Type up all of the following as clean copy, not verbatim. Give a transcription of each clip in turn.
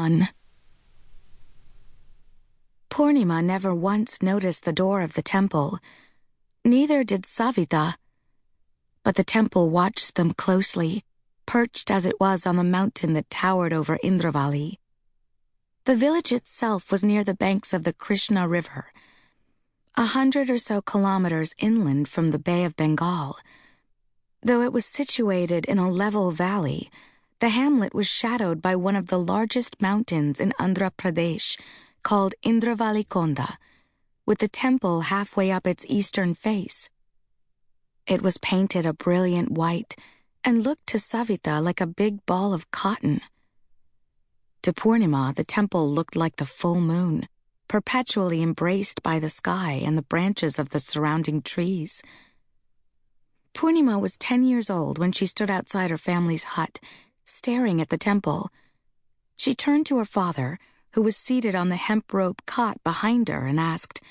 1. Poornima never once noticed the door of the temple. Neither did Savitha. But the temple watched them closely, perched as it was on the mountain that towered over Indravali. The village itself was near the banks of the Krishna River, 100 or so kilometers inland from the Bay of Bengal. Though it was situated in a level valley, the hamlet was shadowed by one of the largest mountains in Andhra Pradesh, called Indravali Konda, with the temple halfway up its eastern face. It was painted a brilliant white and looked to Savitha like a big ball of cotton. To Poornima, the temple looked like the full moon, perpetually embraced by the sky and the branches of the surrounding trees. Poornima was 10 years old when she stood outside her family's hut, staring at the temple. She turned to her father, who was seated on the hemp rope cot behind her, and asked,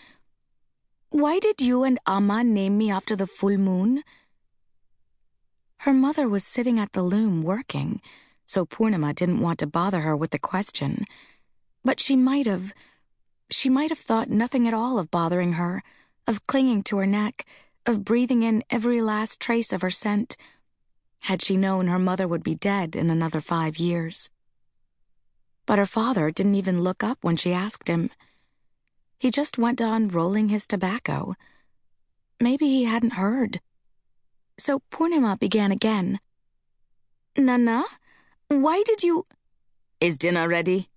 "Why did you and Amma name me after the full moon?" Her mother was sitting at the loom working, so Poornima didn't want to bother her with the question. But she might have thought nothing at all of bothering her, of clinging to her neck, of breathing in every last trace of her scent, had she known her mother would be dead in another 5 years. But her father didn't even look up when she asked him. He just went on rolling his tobacco. Maybe he hadn't heard. So Poornima began again. "Nana, why did you—" "Is dinner ready?"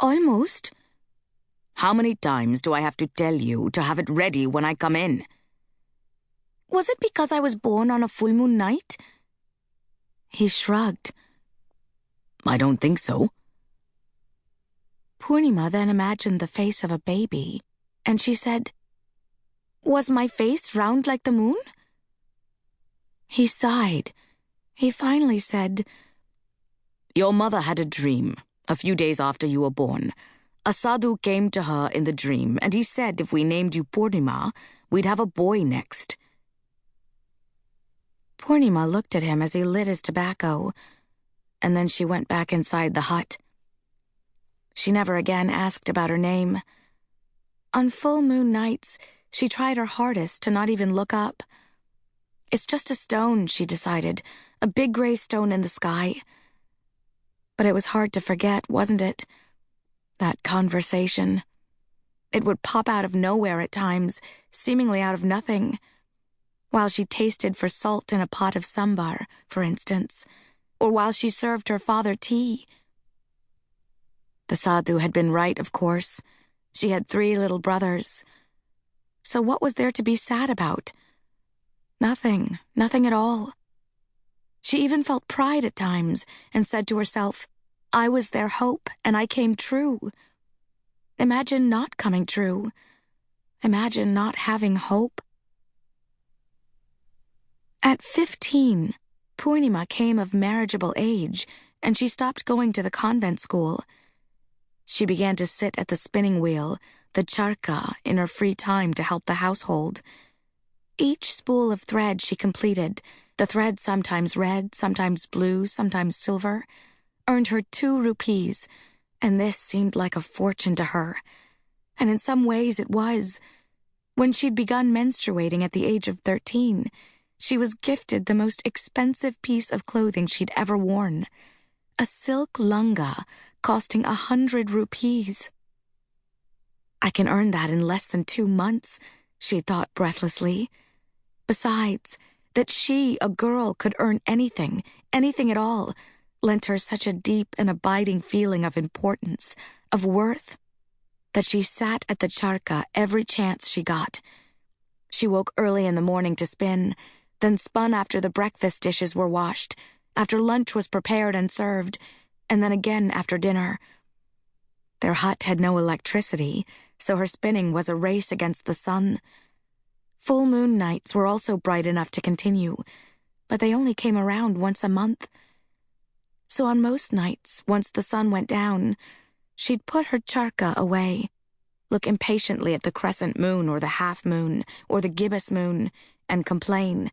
"Almost." "How many times do I have to tell you to have it ready when I come in?" "Was it because I was born on a full moon night?" He shrugged. "I don't think so." Poornima then imagined the face of a baby, and she said, "Was my face round like the moon?" He sighed. He finally said, "Your mother had a dream, a few days after you were born. A sadhu came to her in the dream, and he said if we named you Poornima, we'd have a boy next." Poornima looked at him as he lit his tobacco, and then she went back inside the hut. She never again asked about her name. On full moon nights, she tried her hardest to not even look up. It's just a stone, she decided, a big gray stone in the sky. But it was hard to forget, wasn't it? That conversation. It would pop out of nowhere at times, seemingly out of nothing. While she tasted for salt in a pot of sambar, for instance, or while she served her father tea. The sadhu had been right, of course. She had 3 little brothers. So what was there to be sad about? Nothing at all. She even felt pride at times and said to herself, I was their hope and I came true. Imagine not coming true. Imagine not having hope. At 15, Poornima came of marriageable age, and she stopped going to the convent school. She began to sit at the spinning wheel, the charka, in her free time to help the household. Each spool of thread she completed, the thread sometimes red, sometimes blue, sometimes silver, earned her 2 rupees, and this seemed like a fortune to her. And in some ways it was. When she'd begun menstruating at the age of 13, she was gifted the most expensive piece of clothing she'd ever worn, a silk lunga costing 100 rupees. I can earn that in less than 2 months, she thought breathlessly. Besides, that she, a girl, could earn anything at all, lent her such a deep and abiding feeling of importance, of worth, that she sat at the charka every chance she got. She woke early in the morning to spin, then spun after the breakfast dishes were washed, after lunch was prepared and served, and then again after dinner. Their hut had no electricity, so her spinning was a race against the sun. Full moon nights were also bright enough to continue, but they only came around once a month. So on most nights, once the sun went down, she'd put her charka away, look impatiently at the crescent moon or the half moon or the gibbous moon, and complain,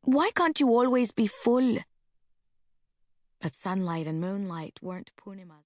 "Why can't you always be full?" But sunlight and moonlight weren't Poornima's.